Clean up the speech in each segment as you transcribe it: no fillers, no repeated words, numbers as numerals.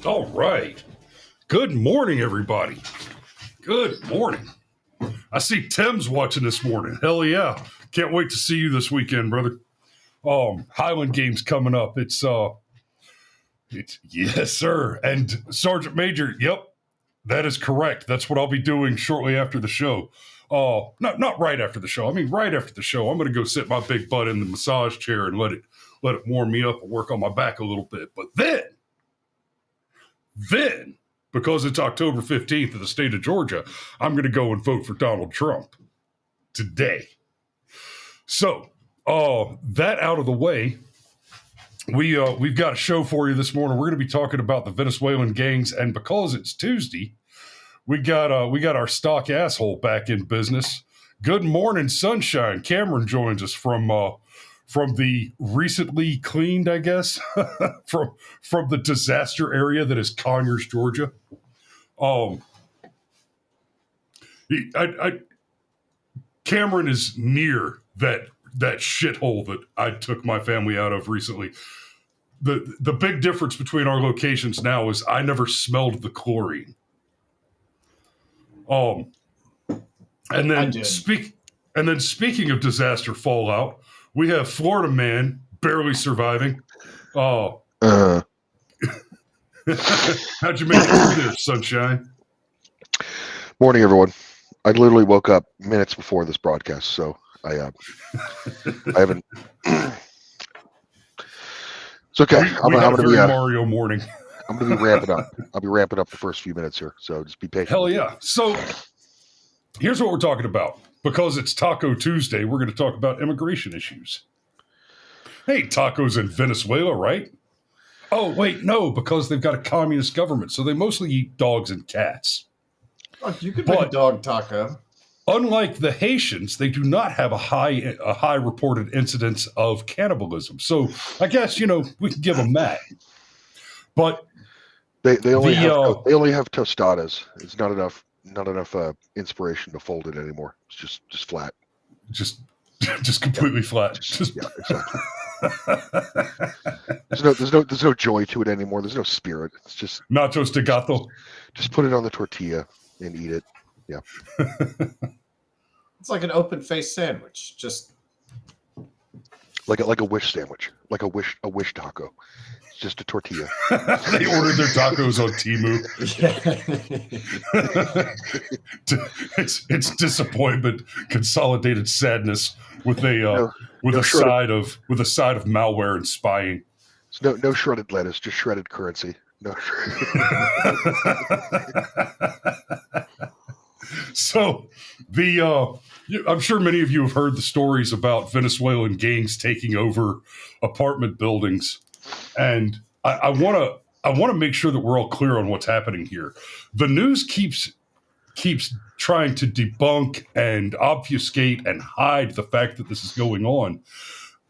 All right. Good morning, everybody. Good morning. I see Tim's watching this morning. Hell yeah. Can't wait to see you this weekend, brother. Highland game's coming up. It's yes, sir. And Sergeant Major, yep, that is correct. That's what I'll be doing shortly after the show. Not right after the show. I mean, right after the show, I'm going to go sit my big butt in the massage chair and let it warm me up and work on my back a little bit. But then, because it's October 15th in the state of Georgia, I'm going to go and vote for Donald Trump today. So, that out of the way, we've got a show for you this morning. We're going to be talking about the Venezuelan gangs, and because it's Tuesday, we got our stock asshole back in business. Good morning, sunshine. Cameron joins us from the recently cleaned, I guess, from the disaster area that is Conyers, Georgia. Cameron is near that shithole that I took my family out of recently. The big difference between our locations now is I never smelled the chlorine. And then speaking of disaster fallout, we have Florida man barely surviving. How'd you make it through there, sunshine? Morning, everyone. I literally woke up minutes before this broadcast, so I haven't. It's okay. I'm gonna be Mario morning. I'm gonna be ramping up. I'll be ramping up the first few minutes here, so just be patient. Hell yeah! So here's what we're talking about. Because it's Taco Tuesday, we're going to talk about immigration issues. Hey, tacos in Venezuela, right? Oh, wait, no, because they've got a communist government, so they mostly eat dogs and cats. Oh, you could make a dog taco. Unlike the Haitians, they do not have a high reported incidence of cannibalism. So I guess, we can give them that. But they only have tostadas. It's not enough inspiration to fold it anymore. It's just flat. Just completely flat. Yeah, exactly. There's no joy to it anymore. There's no spirit. It's just nachos de gato. Just put it on the tortilla and eat it. Yeah. It's like an open-faced sandwich. Just like a wish sandwich. Like a wish taco. It's just a tortilla. They ordered their tacos on Temu. It's disappointment, consolidated sadness with a side of malware and spying. No shredded lettuce, just shredded currency. No. So I'm sure many of you have heard the stories about Venezuelan gangs taking over apartment buildings. And I want to make sure that we're all clear on what's happening here. The news keeps trying to debunk and obfuscate and hide the fact that this is going on.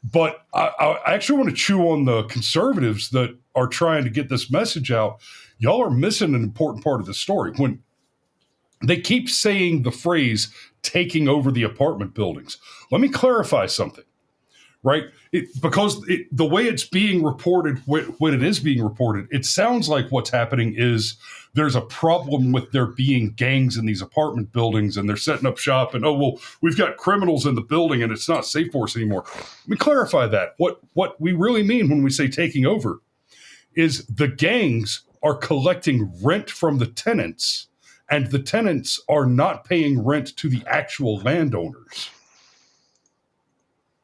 But I actually want to chew on the conservatives that are trying to get this message out. Y'all are missing an important part of the story. When they keep saying the phrase taking over the apartment buildings, let me clarify something. Right? Because the way it's being reported, when it is being reported, it sounds like what's happening is there's a problem with there being gangs in these apartment buildings and they're setting up shop and, we've got criminals in the building and it's not safe for us anymore. Let me clarify that. What we really mean when we say taking over is the gangs are collecting rent from the tenants, and the tenants are not paying rent to the actual landowners.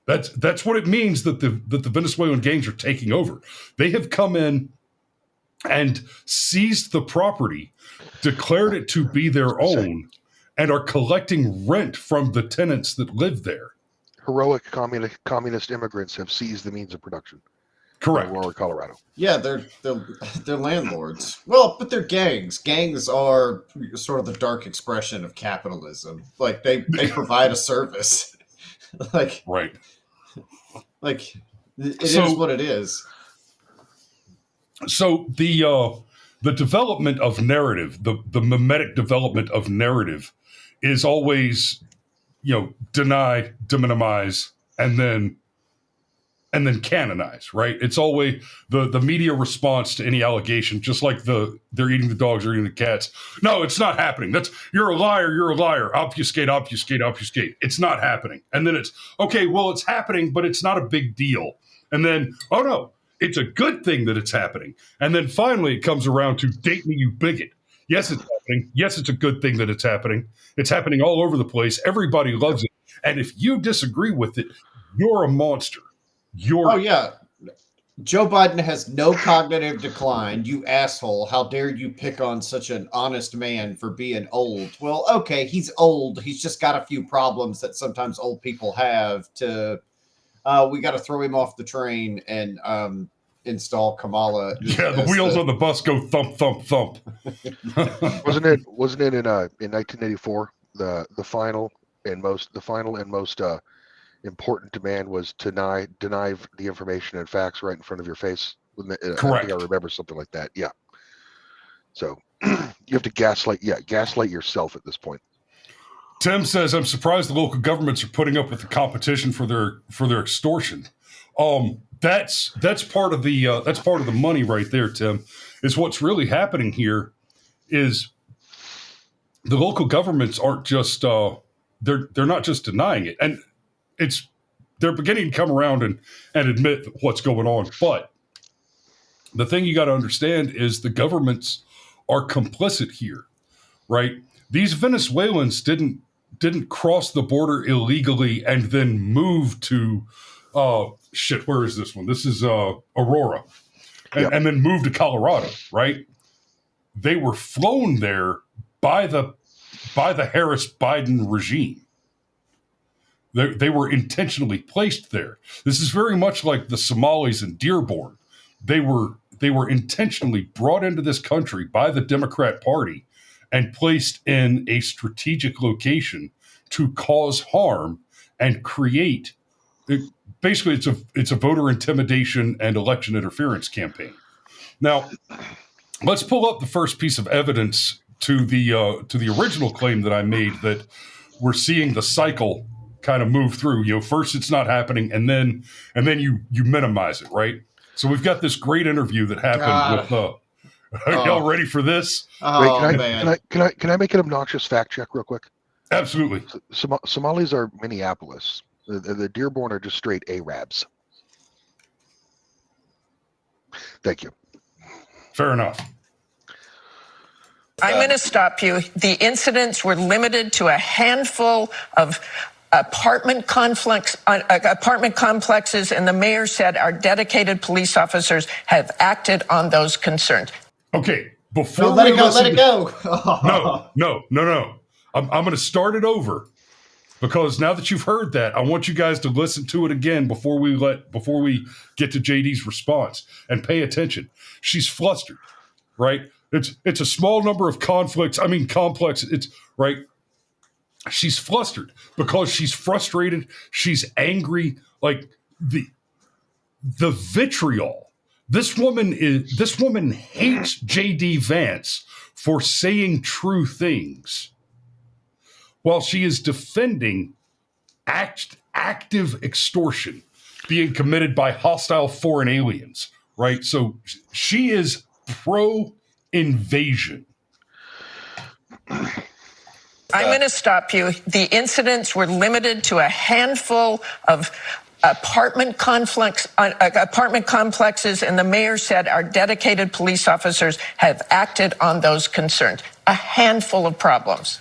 That's what it means that the Venezuelan gangs are taking over. They have come in and seized the property, declared it to be their own, and are collecting rent from the tenants that live there. Heroic communist immigrants have seized the means of production. Correct. In Aurora, Colorado. Yeah, they're landlords. Well, but they're gangs. Gangs are sort of the dark expression of capitalism. Like they provide a service. Right. Like it is what it is. So the development of narrative, the mimetic development of narrative, is always, deny, deminimize, and then canonize, right? It's always the media response to any allegation, just like they're eating the dogs or eating the cats. No, it's not happening. You're a liar. Obfuscate. It's not happening. And then it's, okay, well, it's happening, but it's not a big deal. And then, oh no, it's a good thing that it's happening. And then finally it comes around to date me, you bigot. Yes, it's happening. Yes, it's a good thing that it's happening. It's happening all over the place. Everybody loves it. And if you disagree with it, you're a monster. Oh yeah, Joe Biden has no cognitive decline. You asshole! How dare you pick on such an honest man for being old? Well, okay, he's old. He's just got a few problems that sometimes old people have. We got to throw him off the train and install Kamala. Yeah, the wheels on the bus go thump, thump, thump. Wasn't it in 1984 the final and most important demand was to deny the information and facts right in front of your face? Correct. I think I remember something like that. Yeah. So you have to gaslight yourself at this point. Tim says, "I'm surprised the local governments are putting up with the competition for their extortion." That's part of the money right there, Tim. Is what's really happening here is the local governments aren't just they're not just denying it, and they're beginning to come around and admit what's going on. But the thing you got to understand is the governments are complicit here, right? These Venezuelans didn't cross the border illegally and then move to where is this one? This is Aurora, and then move to Colorado, right? They were flown there by the Harris-Biden regime. They were intentionally placed there. This is very much like the Somalis in Dearborn. They were intentionally brought into this country by the Democrat Party and placed in a strategic location to cause harm and create. Basically, it's a voter intimidation and election interference campaign. Now, let's pull up the first piece of evidence to the original claim that I made that we're seeing the cycle kind of move through. First it's not happening, and then you minimize it, right? So we've got this great interview that happened with. Are y'all ready for this? Oh, Wait, man. Can I make an obnoxious fact check real quick? Absolutely. Somalis are Minneapolis. The Dearborn are just straight Arabs. Thank you. Fair enough. I'm going to stop you. The incidents were limited to a handful of apartment complexes, and the mayor said our dedicated police officers have acted on those concerns. Okay, before let it go. No. I'm going to start it over because now that you've heard that, I want you guys to listen to it again before we get to JD's response and pay attention. She's flustered, right? It's a small number of conflicts. I mean, complex. It's right. She's flustered because she's frustrated. She's angry. Like the vitriol. This woman hates J.D. Vance for saying true things, while she is defending active extortion being committed by hostile foreign aliens. Right. So she is pro-invasion. I'm going to stop you. The incidents were limited to a handful of apartment complexes, and the mayor said our dedicated police officers have acted on those concerns. A handful of problems.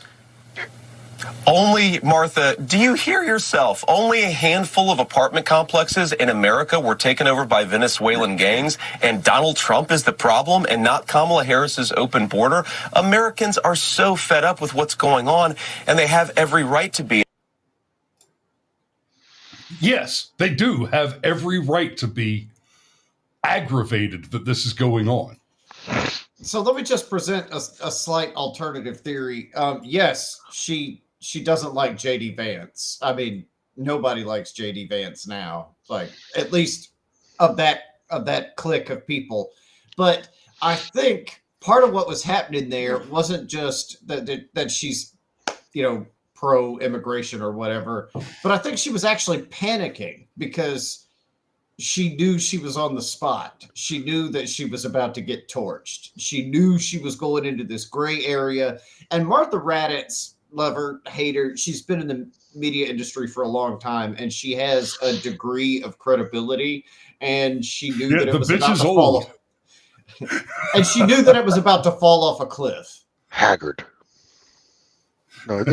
Only, Martha, do you hear yourself? Only a handful of apartment complexes in America were taken over by Venezuelan gangs, and Donald Trump is the problem and not Kamala Harris's open border? Americans are so fed up with what's going on, and they have every right to be. Yes, they do have every right to be aggravated that this is going on. So let me just present a slight alternative theory. Yes, she doesn't like J.D. Vance. I mean, nobody likes J.D. Vance now, like at least of that clique of people. But I think part of what was happening there wasn't just that she's, pro-immigration or whatever, but I think she was actually panicking because she knew she was on the spot. She knew that she was about to get torched. She knew she was going into this gray area. And Martha Raddatz, love her, hate her, she's been in the media industry for a long time, and she has a degree of credibility. And she knew that it was about to fall off. And she knew that it was about to fall off a cliff. Haggard. No,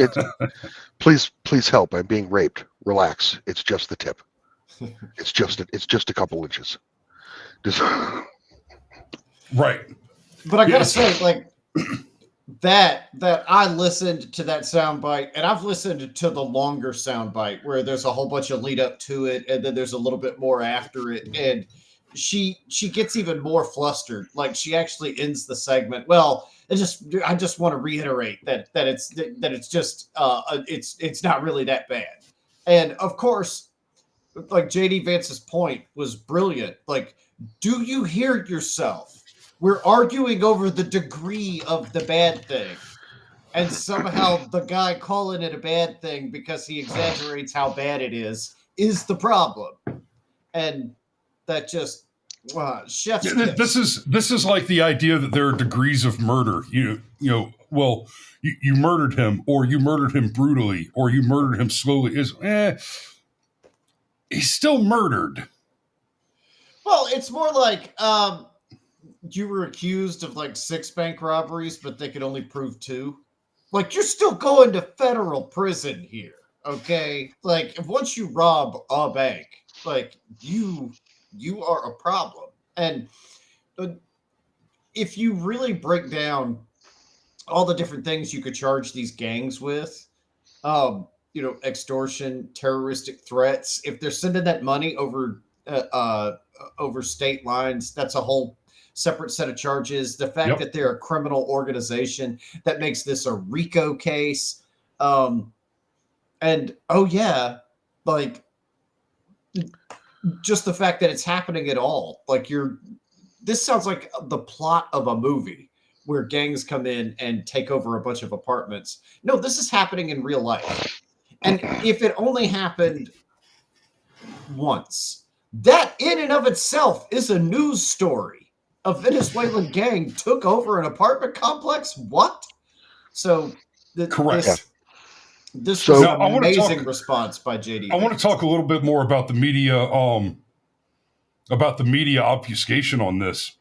please help. I'm being raped. Relax. It's just the tip. It's just a couple inches. Right. But I gotta say, like that I listened to that soundbite, and I've listened to the longer soundbite where there's a whole bunch of lead up to it, and then there's a little bit more after it, and she gets even more flustered. Like she actually ends the segment. Well, I just want to reiterate that it's just it's not really that bad. And of course, like J.D. Vance's point was brilliant. Like, do you hear yourself? We're arguing over the degree of the bad thing. And somehow the guy calling it a bad thing because he exaggerates how bad it is the problem. And that just chef's kiss. This is like the idea that there are degrees of murder. You murdered him, or you murdered him brutally, or you murdered him slowly. He's still murdered. Well, it's more like you were accused of like 6 bank robberies, but they could only prove 2. Like, you're still going to federal prison here, okay? Like, once you rob a bank, like, you are a problem. And if you really break down all the different things you could charge these gangs with, extortion, terroristic threats, if they're sending that money over state lines, that's a whole separate set of charges. The fact that they're a criminal organization, that makes this a RICO case. Just the fact that it's happening at all. Like this sounds like the plot of a movie where gangs come in and take over a bunch of apartments. No, this is happening in real life. And if it only happened once, that in and of itself is a news story. A Venezuelan gang took over an apartment complex? What? So correct. This was an amazing response by J.D. I want to talk a little bit more about the media obfuscation on this.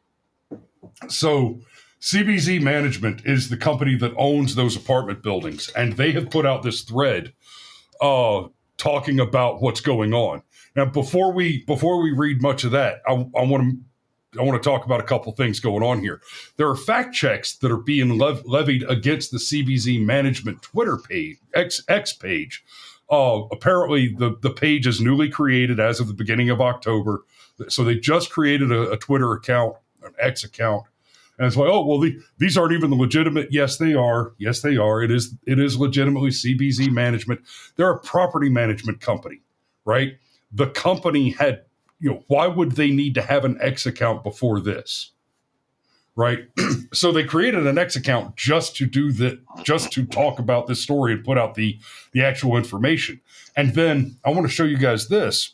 So CBZ Management is the company that owns those apartment buildings, and they have put out this thread talking about what's going on. Now, before we read much of that, I want to talk about a couple things going on here. There are fact checks that are being levied against the CBZ Management Twitter page, X page. Apparently, the page is newly created as of the beginning of October. So they just created a Twitter account, an X account. And it's like, oh, well, these aren't even the legitimate. Yes, they are. Yes, they are. It is legitimately CBZ Management. They're a property management company, right? The company had, why would they need to have an X account before this? Right. So they created an X account just to do that, just to talk about this story and put out the actual information. And then I want to show you guys this,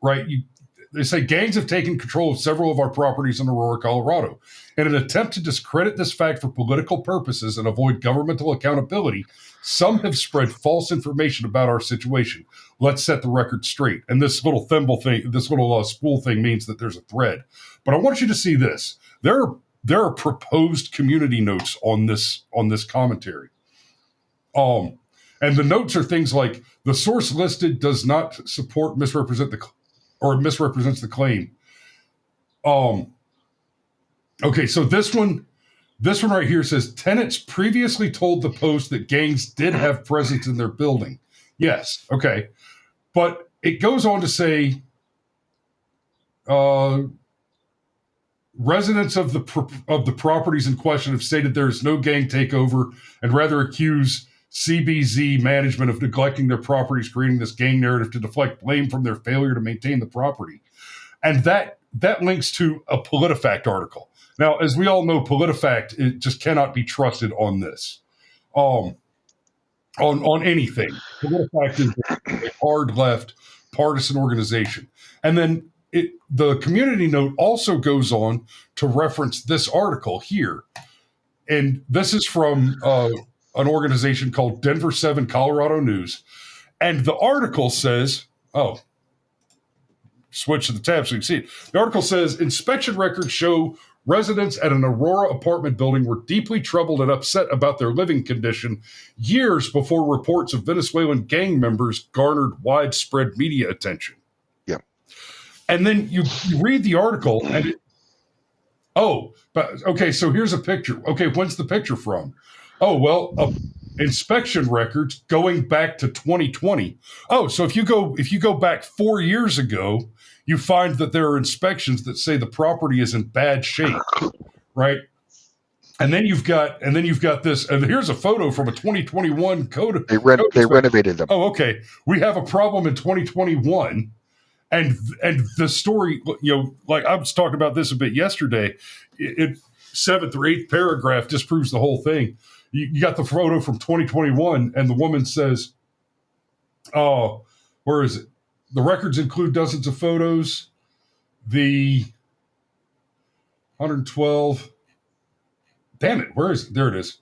right? they say gangs have taken control of several of our properties in Aurora, Colorado. In an attempt to discredit this fact for political purposes and avoid governmental accountability, some have spread false information about our situation. Let's set the record straight. And this little thimble thing, this little spool thing means that there's a thread. But I want you to see this. There are proposed community notes on this commentary. And the notes are things like, the source listed does not support misrepresents the claim. Okay, so this one right here says tenants previously told the Post that gangs did have presence in their building. Yes, okay. But it goes on to say residents of the properties in question have stated there is no gang takeover and rather accuse CBZ management of neglecting their properties, creating this gang narrative to deflect blame from their failure to maintain the property. And that links to a PolitiFact article. Now, as we all know, PolitiFact, it just cannot be trusted on this, on anything. PolitiFact is a hard left partisan organization. And then the community note also goes on to reference this article here. And this is from an organization called Denver 7 Colorado News. And the article says, switch to the tab so you can see it. The article says, inspection records show residents at an Aurora apartment building were deeply troubled and upset about their living condition years before reports of Venezuelan gang members garnered widespread media attention. Yeah. And then you read the article and so here's a picture. Okay, when's the picture from? Oh, well, inspection records going back to 2020. Oh, so if you go back 4 years ago, you find that there are inspections that say the property is in bad shape, right? And then you've got this, and here's a photo from a 2021 code. They renovated them. Oh, okay. We have a problem in 2021. And the story, like I was talking about this a bit yesterday, it 7th or 8th paragraph disproves the whole thing. You got the photo from 2021, and the woman says, where is it? The records include dozens of photos. The 112. Damn it, where is it? There it is.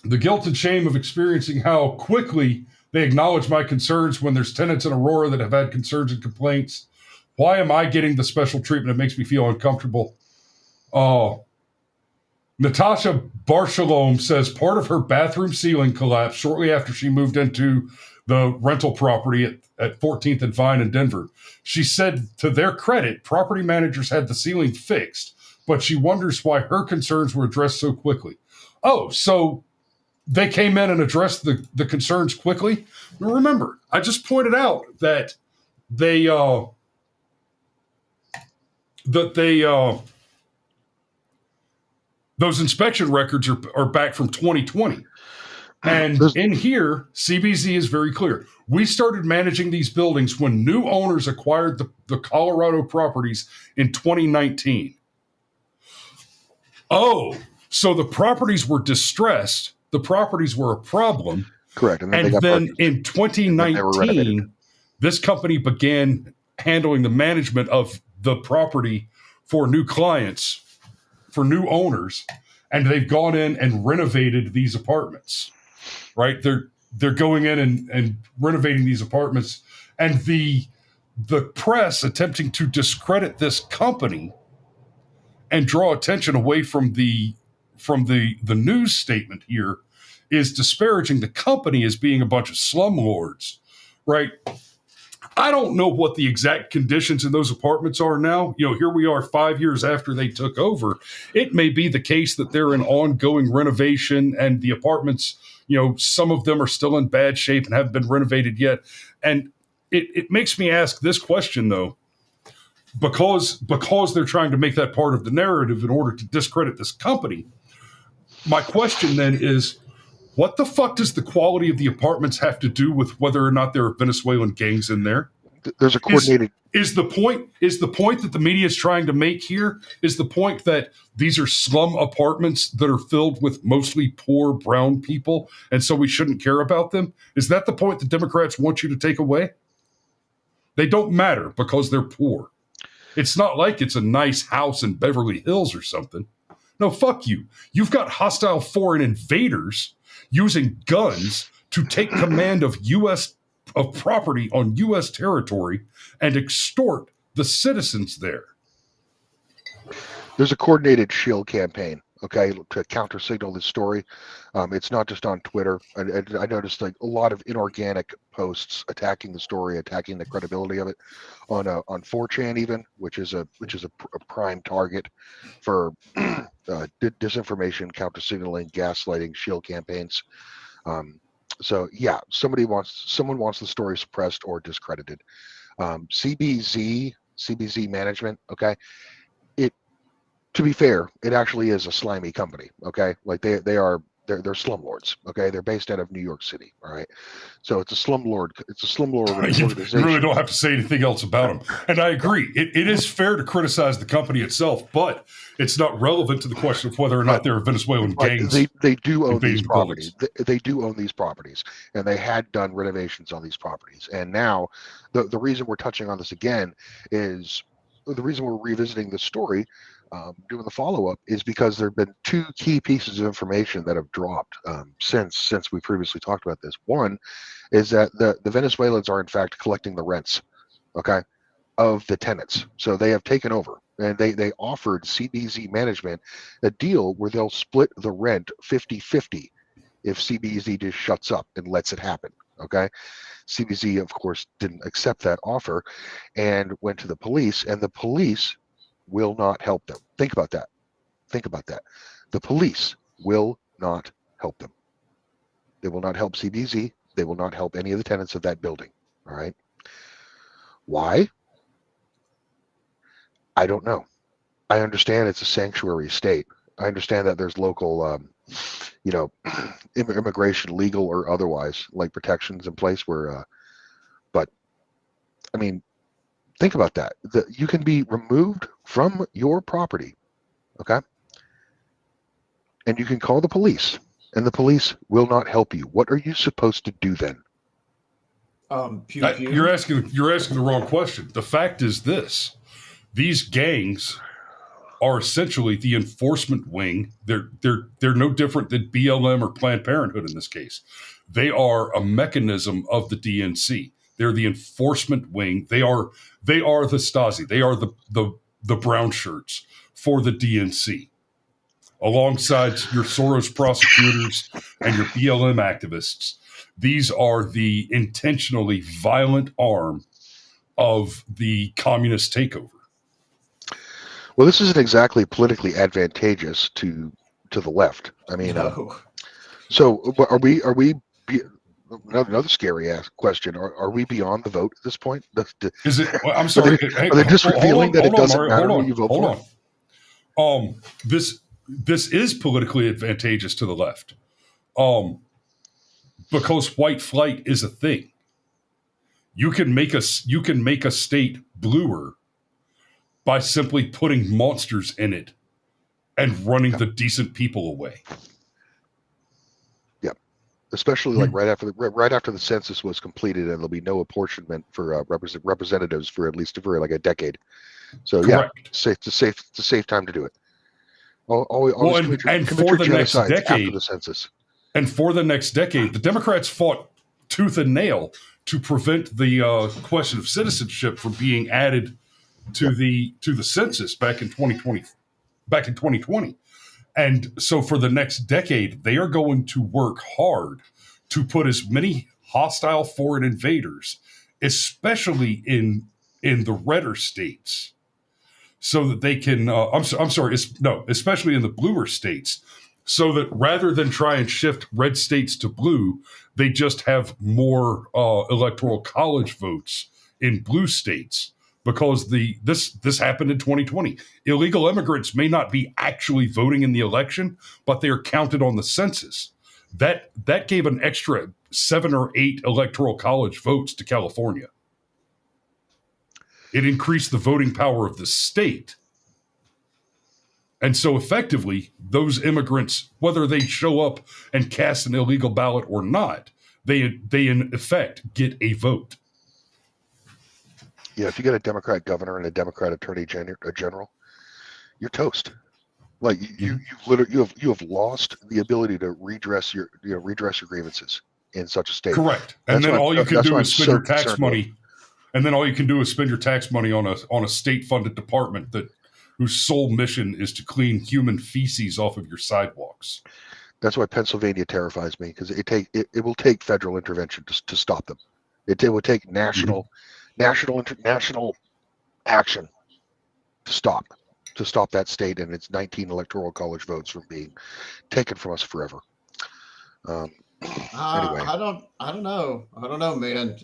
The guilt and shame of experiencing how quickly they acknowledge my concerns when there's tenants in Aurora that have had concerns and complaints. Why am I getting the special treatment? It makes me feel uncomfortable. Natasha Barshalom says part of her bathroom ceiling collapsed shortly after she moved into the rental property at 14th and Vine in Denver. She said, to their credit, property managers had the ceiling fixed, but she wonders why her concerns were addressed so quickly. Oh, so they came in and addressed the concerns quickly? Now remember, I just pointed out that those inspection records are back from 2020. And in here, CBZ is very clear. We started managing these buildings when new owners acquired the Colorado properties in 2019. Oh, so the properties were distressed. The properties were a problem. Correct. And then in 2019, this company began handling the management of the property for new clients, for new owners, and they've gone in and renovated these apartments, right? They're going in and renovating these apartments, and the press attempting to discredit this company and draw attention away from the news statement here is disparaging the company as being a bunch of slumlords, right? I don't know what the exact conditions in those apartments are now. Here we are 5 years after they took over. It may be the case that they're in ongoing renovation and the apartments, some of them are still in bad shape and haven't been renovated yet. And it makes me ask this question, though, because they're trying to make that part of the narrative in order to discredit this company. My question then is, what the fuck does the quality of the apartments have to do with whether or not there are Venezuelan gangs in there? There's a coordinated. Is the point that the media is trying to make here? Is the point that these are slum apartments that are filled with mostly poor brown people, and so we shouldn't care about them? Is that the point the Democrats want you to take away? They don't matter because they're poor. It's not like it's a nice house in Beverly Hills or something. No, fuck you. You've got hostile foreign invaders using guns to take command of property on U.S. territory and extort the citizens there. There's a coordinated shield campaign, okay, to counter signal this story. It's not just on Twitter. I noticed like a lot of inorganic posts attacking the story, attacking the credibility of it on 4chan even, which is a prime target for disinformation, counter signaling, gaslighting, shield campaigns. So yeah, someone wants the story suppressed or discredited. CBZ management, okay. To be fair, it actually is a slimy company, okay? Like they're slumlords, okay? They're based out of New York City, all right? So it's a slumlord organization. You really don't have to say anything else about them. And I agree. It is fair to criticize the company itself, but it's not relevant to the question of whether or not there are Venezuelan gangs. They do own these invading properties. They do own these properties, and they had done renovations on these properties. And now the reason we're touching on this again is the reason we're revisiting this story, doing the follow-up, is because there have been two key pieces of information that have dropped since we previously talked about this. One is that the Venezuelans are in fact collecting the rents, okay, of the tenants. So they have taken over, and they offered CBZ management a deal where they'll split the rent 50-50 if CBZ just shuts up and lets it happen, okay? CBZ, of course, didn't accept that offer and went to the police, and the police will not help them. Think about that. The police will not help them. They will not help CBZ. They will not help any of the tenants of that building. All right. Why? I don't know. I understand it's a sanctuary state. I understand that there's local, immigration, legal or otherwise, like protections in place where, but I mean, think about that. You can be removed from your property, okay? And you can call the police, and the police will not help you. What are you supposed to do then? Pew pew. You're asking the wrong question. The fact is this: these gangs are essentially the enforcement wing. They're no different than BLM or Planned Parenthood in this case. They are a mechanism of the DNC. They're the enforcement wing. They are the Stasi. They are the brown shirts for the DNC, alongside your Soros prosecutors and your BLM activists. These are the intentionally violent arm of the communist takeover. Well, this isn't exactly politically advantageous to the left. I mean, No. so are we? Another scary ass question: Are we beyond the vote at this point? Is it? Well, I'm sorry. Are they just revealing that it doesn't matter who you vote for? Hold on. This is politically advantageous to the left, because white flight is a thing. You can make a state bluer by simply putting monsters in it and running the decent people away. Especially like right after the census was completed, and there'll be no apportionment for representatives for at least for like a decade. So Correct. yeah, it's a safe time to do it. Always and commit for your the next genocides decade, after the census. And for the next decade, the Democrats fought tooth and nail to prevent the question of citizenship from being added to the census back in 2020. And so for the next decade, they are going to work hard to put as many hostile foreign invaders, especially in the redder states, so that they can, especially in the bluer states, so that rather than try and shift red states to blue, they just have more electoral college votes in blue states. Because this happened in 2020. Illegal immigrants may not be actually voting in the election, but they are counted on the census. That gave an extra 7 or 8 electoral college votes to California. It increased the voting power of the state. And so effectively, those immigrants, whether they show up and cast an illegal ballot or not, they in effect get a vote. if you get a Democrat governor and a Democrat attorney general, you're toast. Like you literally you have lost the ability to redress your grievances in such a state. Correct. And then all you can do is spend your tax concerned money. And then all you can do is spend your tax money on a state-funded department whose sole mission is to clean human feces off of your sidewalks. That's why Pennsylvania terrifies me, because it will take federal intervention to stop them. It will take national action to stop that state and its 19 electoral college votes from being taken from us forever. Anyway, I don't know, man.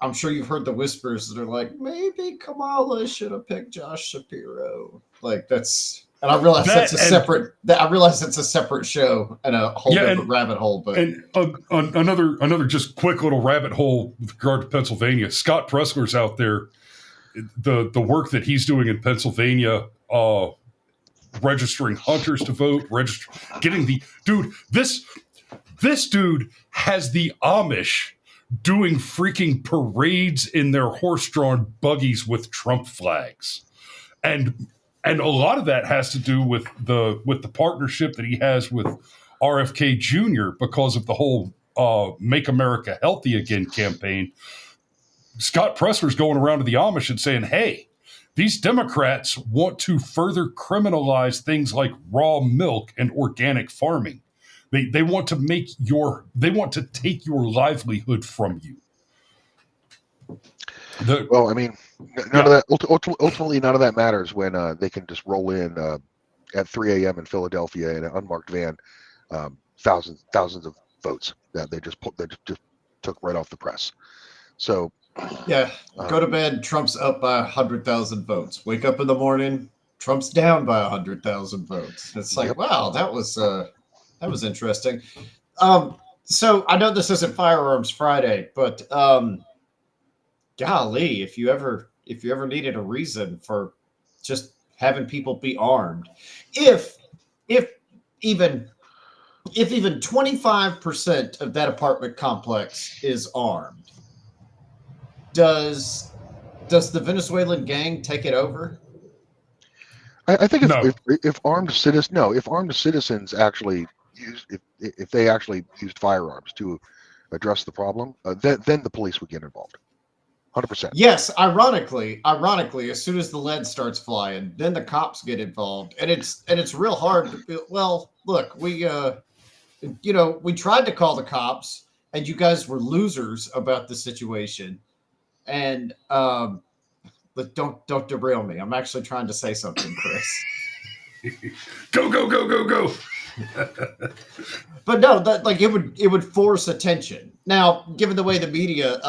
I'm sure you've heard the whispers that are like, maybe Kamala should have picked Josh Shapiro. Like that's, and I realize that's a separate show and a whole different rabbit hole. But another just quick little rabbit hole with regard to Pennsylvania. Scott Pressler's out there. The work that he's doing in Pennsylvania, registering hunters to vote, getting the dude. This dude has the Amish doing freaking parades in their horse-drawn buggies with Trump flags, and a lot of that has to do with the partnership that he has with RFK Jr. because of the whole "Make America Healthy Again" campaign. Scott Pressler's going around to the Amish and saying, "Hey, these Democrats want to further criminalize things like raw milk and organic farming. They want to take your livelihood from you." Well, I mean, none of that. Ultimately, none of that matters when they can just roll in at 3 a.m. in Philadelphia in an unmarked van, thousands of votes that they just took right off the press. So. Yeah, go to bed. Trump's up by 100,000 votes. Wake up in the morning. Trump's down by 100,000 votes. It's like, wow, that was interesting. So I know this isn't Firearms Friday, but golly, if you ever needed a reason for just having people be armed, if even 25% of that apartment complex is armed, does the Venezuelan gang take it over? I think if armed citizens actually if they actually used firearms to address the problem, then the police would get involved. 100%. Yes, ironically, as soon as the lead starts flying, then the cops get involved, and it's real hard. Well, look, we tried to call the cops, and you guys were losers about the situation. And but don't derail me. I'm actually trying to say something, Chris. Go. But no, it would force attention. Now, given the way the media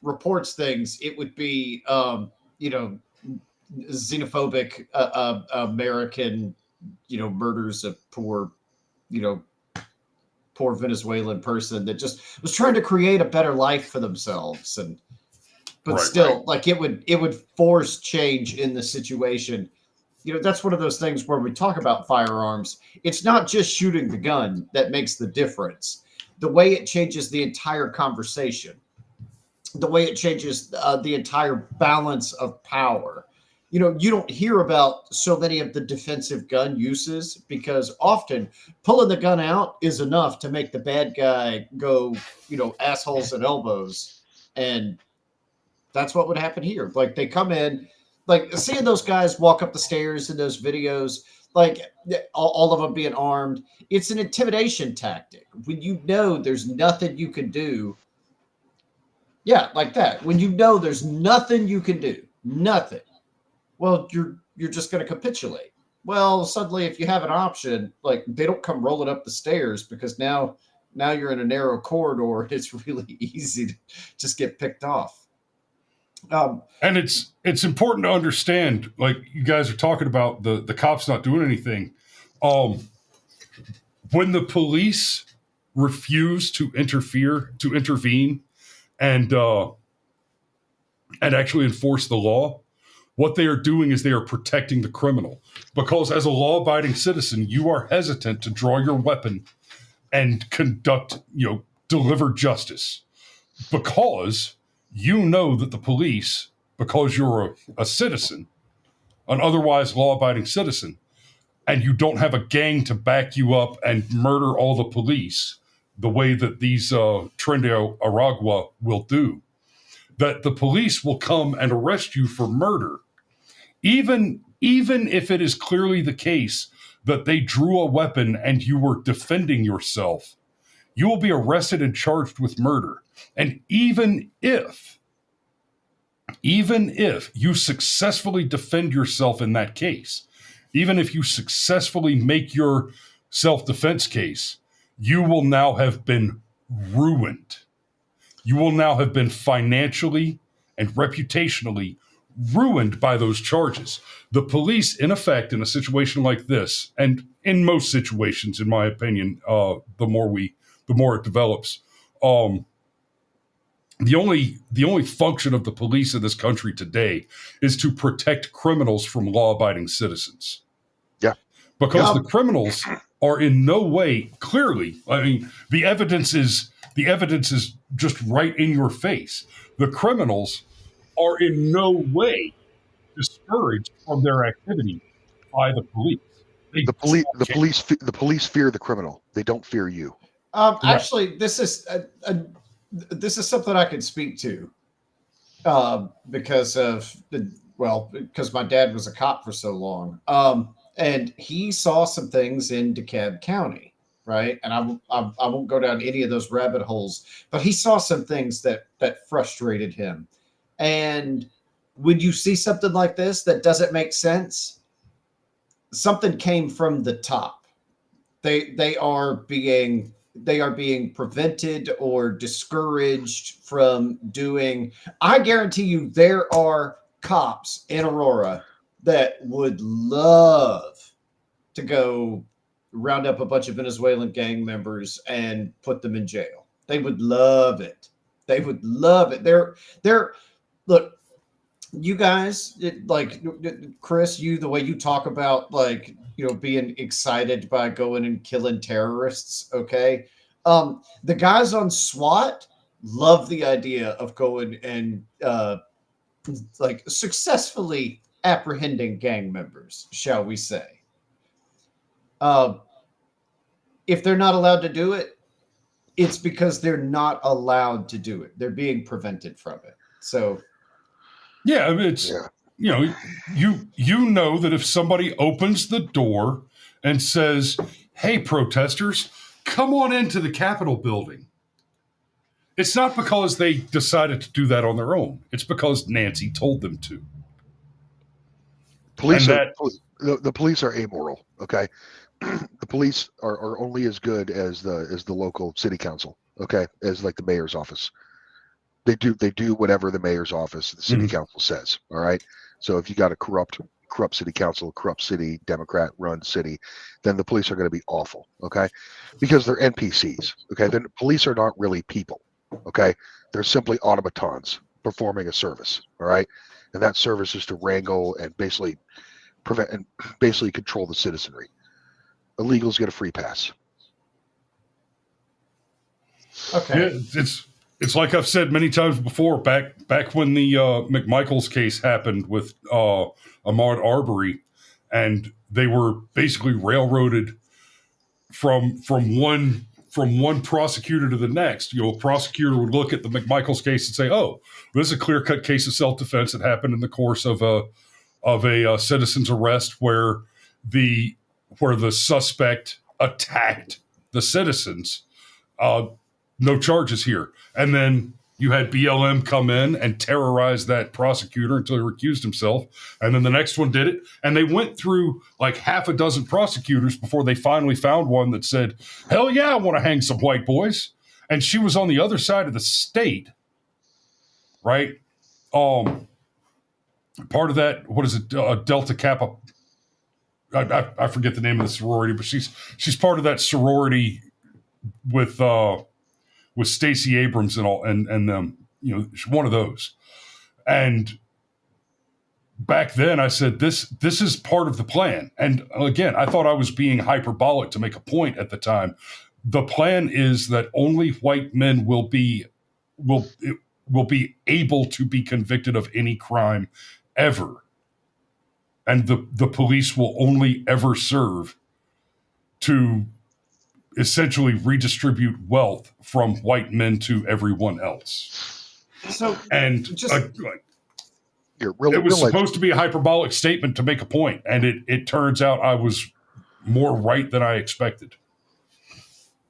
reports things, it would be xenophobic American murders of poor Venezuelan person that just was trying to create a better life for themselves. But still, like it would force change in the situation. That's one of those things where we talk about firearms. It's not just shooting the gun that makes the difference. The way it changes the entire conversation, the way it changes the entire balance of power. You don't hear about so many of the defensive gun uses because often pulling the gun out is enough to make the bad guy go, assholes and elbows. And that's what would happen here. Like they come in, like seeing those guys walk up the stairs in those videos, like all of them being armed. It's an intimidation tactic. When there's nothing you can do. Yeah, like that. When there's nothing you can do, nothing. Well, you're just going to capitulate. Well, suddenly if you have an option, like they don't come rolling up the stairs because now you're in a narrow corridor. It's really easy to just get picked off. And it's important to understand, like you guys are talking about the cops not doing anything. When the police refuse to intervene, and actually enforce the law, what they are doing is they are protecting the criminal. Because as a law-abiding citizen, you are hesitant to draw your weapon and deliver justice. Because you know that the police, because you're a citizen, an otherwise law-abiding citizen, and you don't have a gang to back you up and murder all the police the way that these Tren De Aragua will do, that the police will come and arrest you for murder, even if it is clearly the case that they drew a weapon and you were defending yourself. You will be arrested and charged with murder. And even if you successfully defend yourself in that case, even if you successfully make your self-defense case, you will now have been ruined. You will now have been financially and reputationally ruined by those charges. The police, in effect, in a situation like this, and in most situations, in my opinion, the more it develops, the only function of the police in this country today is to protect criminals from law-abiding citizens. Yeah. Because the criminals are in no way, clearly, I mean, the evidence is just right in your face. The criminals are in no way discouraged from their activity by the police. The police fear the criminal. They don't fear you. Actually, this is something I can speak to because my dad was a cop for so long, and he saw some things in DeKalb County, right? And I won't go down any of those rabbit holes, but he saw some things that frustrated him. And when you see something like this that doesn't make sense, something came from the top. They are being prevented or discouraged from doing. I guarantee you there are cops in Aurora that would love to go round up a bunch of Venezuelan gang members and put them in jail. They would love it. They would love it. They're look, you guys, like Chris, the way you talk about being excited by going and killing terrorists. Okay. The guys on SWAT love the idea of going and successfully apprehending gang members, shall we say. If they're not allowed to do it, it's because they're not allowed to do it. They're being prevented from it. So yeah, I mean, it's you know that if somebody opens the door and says, "Hey, protesters, come on into the Capitol building," it's not because they decided to do that on their own. It's because Nancy told them to. The police are amoral. Okay, the police are only as good as the local city council. Okay, as like the mayor's office. They do whatever the mayor's office, the city council says. All right. So if you got a corrupt city council, corrupt city, Democrat run city, then the police are going to be awful. Okay, because they're NPCs. Okay, the police are not really people. Okay, they're simply automatons performing a service. All right, and that service is to wrangle and basically prevent and basically control the citizenry. Illegals get a free pass. Okay, yeah, it's like I've said many times before. Back when the McMichaels case happened with Ahmaud Arbery, and they were basically railroaded from one prosecutor to the next. A prosecutor would look at the McMichaels case and say, "Oh, this is a clear-cut case of self-defense that happened in the course of a citizen's arrest where the suspect attacked the citizens. No charges here." And then you had BLM come in and terrorize that prosecutor until he recused himself. And then the next one did it. And they went through like half a dozen prosecutors before they finally found one that said, "Hell yeah, I want to hang some white boys." And she was on the other side of the state, right? Part of that, what is it? Delta Kappa. I forget the name of the sorority, but she's part of that sorority with Stacey Abrams and all, and them, she's one of those. And back then I said, this is part of the plan. And again, I thought I was being hyperbolic to make a point at the time. The plan is that only white men will will be able to be convicted of any crime ever. And the police will only ever serve to essentially redistribute wealth from white men to everyone else. So, And just it was supposed to be a hyperbolic statement to make a point, and it turns out I was more right than I expected.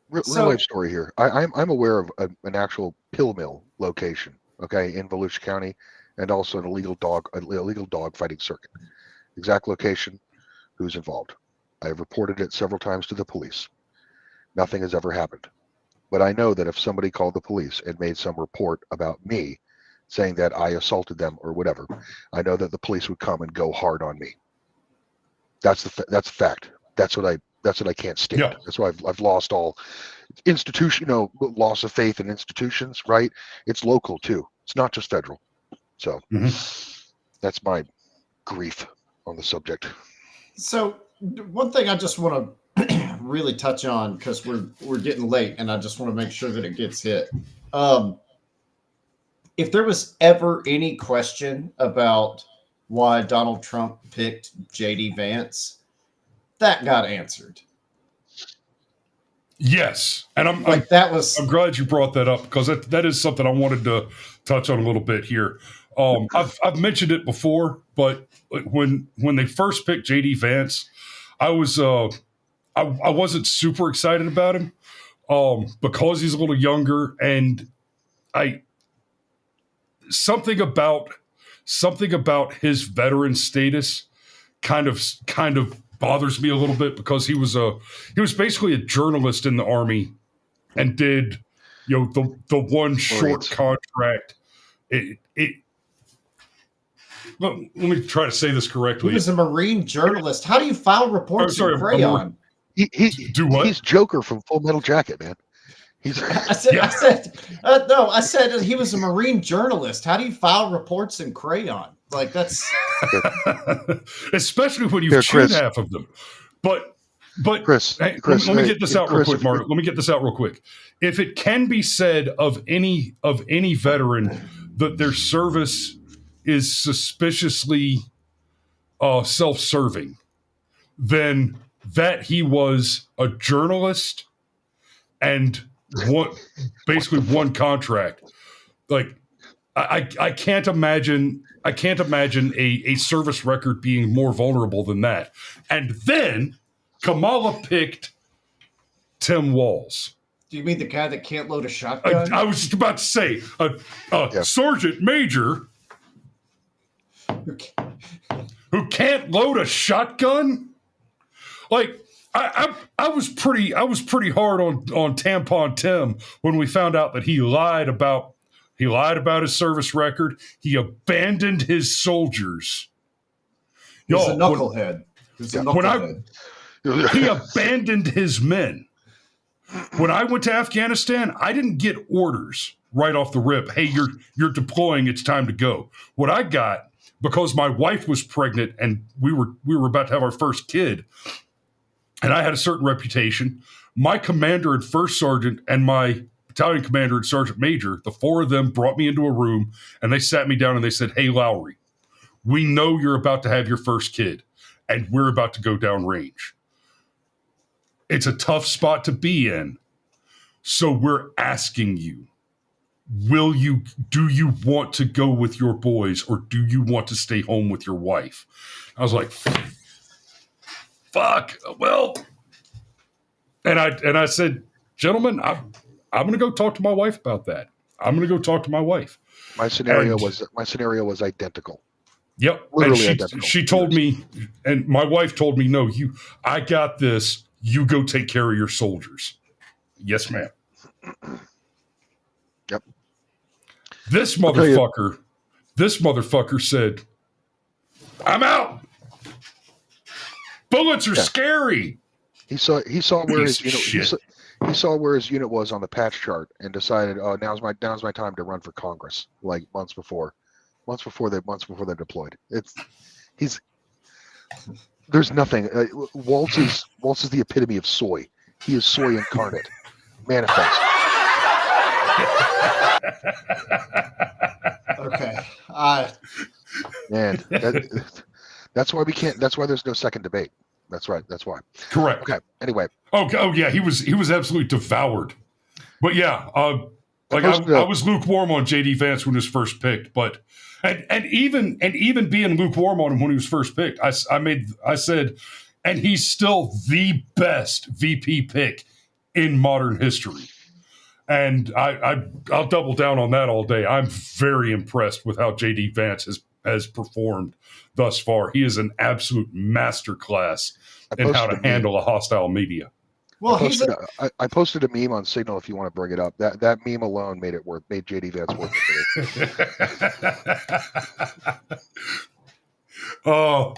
Real life story here. I'm aware of an actual pill mill location, okay, in Volusia County, and also an illegal dog fighting circuit. Exact location, who's involved. I have reported it several times to the police. Nothing has ever happened. But I know that if somebody called the police and made some report about me, saying that I assaulted them or whatever, I know that the police would come and go hard on me. That's the fact. That's what I can't stand. Yeah. That's why I've lost all loss of faith in institutions. Right? It's local too. It's not just federal. So that's my grief on the subject. So one thing I just want to really touch on, because we're getting late, and I just want to make sure that it gets hit. If there was ever any question about why Donald Trump picked J.D. Vance, that got answered. Yes, and I'm glad you brought that up, because that is something I wanted to touch on a little bit here. I've mentioned it before, but when they first picked J.D. Vance, I wasn't super excited about him because he's a little younger, and something about his veteran status kind of bothers me a little bit, because he was basically a journalist in the Army and did the one short contract. Let me try to say this correctly. He was a Marine journalist. How do you file reports in crayon? Do what? He's Joker from Full Metal Jacket, man. I said he was a Marine journalist. How do you file reports in crayon? Like, that's especially when you've chewed half of them. But Chris, let me get this out real quick, Mark. Let me get this out real quick. If it can be said of any veteran that their service is suspiciously self-serving, then that he was a journalist and basically one contract. Like, I can't imagine a service record being more vulnerable than that. And then Kamala picked Tim Walz. Do you mean the guy that can't load a shotgun? I was just about to say sergeant major who can't load a shotgun. Like, I was pretty hard on Tampon Tim when we found out that he lied about his service record. He abandoned his soldiers. He's a knucklehead. He abandoned his men. When I went to Afghanistan, I didn't get orders right off the rip. Hey, you're deploying. It's time to go. What I got, because my wife was pregnant and we were about to have our first kid, and I had a certain reputation, my commander and first sergeant and my battalion commander and sergeant major, the four of them brought me into a room and they sat me down and they said, "Hey, Lowry, we know you're about to have your first kid and we're about to go downrange. It's a tough spot to be in. So we're asking you, do you want to go with your boys or do you want to stay home with your wife?" I was like, fuck, well, and I said, "Gentlemen, I'm going to go talk to my wife about that. I'm going to go talk to my wife." My scenario was identical. Yep. Literally and identical. She told me, and my wife told me, "No, I got this. You go take care of your soldiers." Yes, ma'am. Yep. This motherfucker said, "I'm out. Bullets are scary." He saw where his unit. He saw where his unit was on the patch chart and decided, "Oh, now's my time to run for Congress." Like months before they deployed. There's nothing. Waltz is the epitome of soy. He is soy incarnate, manifest. Okay. And that's why we can't. That's why there's no second debate. That's right. That's why. Correct. Okay. Anyway. Oh yeah, he was absolutely devoured. But yeah, like I was lukewarm on J.D. Vance when he was first picked, but and even being lukewarm on him when he was first picked, I said, and he's still the best VP pick in modern history. And I'll double down on that all day. I'm very impressed with how J.D. Vance has performed thus far. He is an absolute masterclass in how to handle a hostile media. Well, I posted a meme on Signal if you want to bring it up. That meme alone made J.D. Vance worth it. Oh.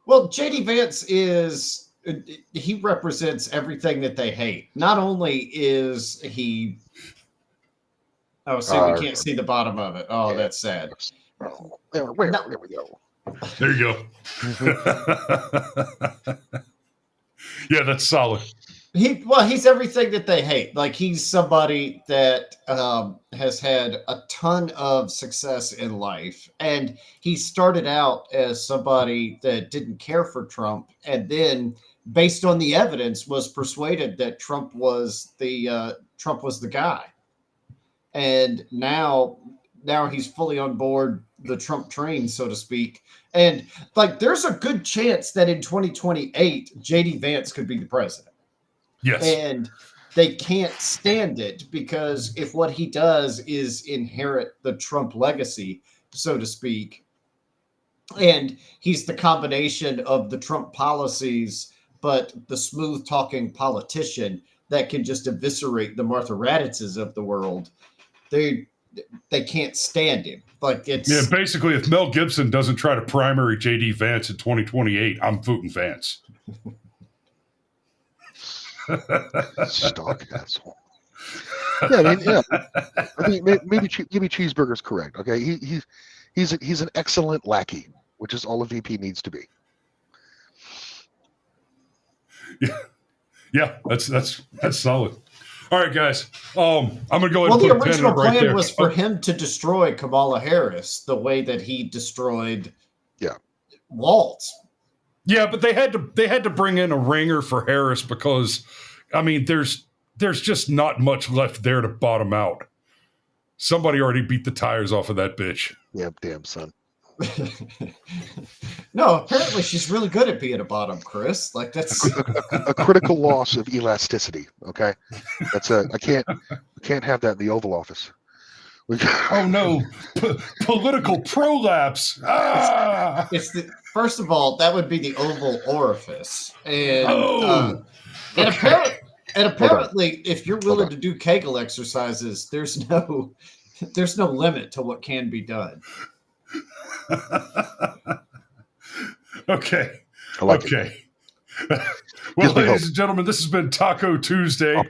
Well, J.D. Vance he represents everything that they hate. Not only is he... Oh, see, we can't see the bottom of it. Oh, yeah. That's sad. There we go. There you go. Yeah, that's solid. He's everything that they hate. Like, he's somebody that has had a ton of success in life. And he started out as somebody that didn't care for Trump. And then, based on the evidence, was persuaded that Trump was the guy. And now he's fully on board the Trump train, so to speak. And like, there's a good chance that in 2028, J.D. Vance could be the president. Yes. And they can't stand it because if what he does is inherit the Trump legacy, so to speak, and he's the combination of the Trump policies, but the smooth talking politician that can just eviscerate the Martha Raditzes of the world, they can't stand him. Like, it's basically, if Mel Gibson doesn't try to primary J.D. Vance in 2028, I'm voting Vance. Stock asshole. Yeah, I mean, maybe Cheeseburger's correct. Okay, he's an excellent lackey, which is all a VP needs to be. Yeah, that's solid. All right, guys. I'm gonna go ahead. Well, and the put original a pen right plan was for him to destroy Kamala Harris the way that he destroyed Waltz. Yeah, but they had to bring in a ringer for Harris because, I mean, there's just not much left there to bottom out. Somebody already beat the tires off of that bitch. Yeah, damn son. No, apparently she's really good at being a bottom, Chris. Like, that's a critical loss of elasticity. Okay, that's I can't have that in the Oval Office. Oh no, political prolapse. First of all, that would be the Oval Orifice, and apparently, if you're willing to do Kegel exercises, there's no limit to what can be done. Okay. I like it. Well, ladies and gentlemen, this has been Taco Tuesday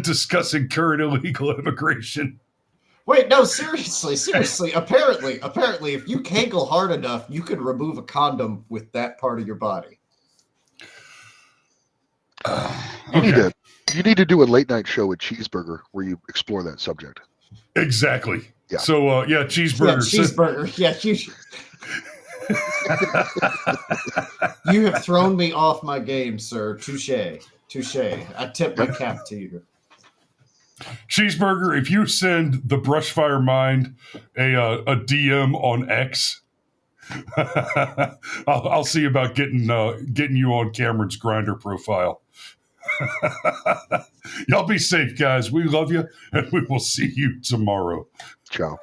discussing current illegal immigration. Wait, no, seriously. Apparently, if you Kegel hard enough, you could remove a condom with that part of your body. You need to do a late night show with Cheeseburger where you explore that subject. Exactly. Yeah. So, Cheeseburger. Yeah, you have thrown me off my game, sir. Touche. I tip my cap to you. Cheeseburger, if you send the Brushfire Mind a DM on X, I'll see about getting you on Cameron's Grindr profile. Y'all be safe, guys. We love you, and we will see you tomorrow. Ciao.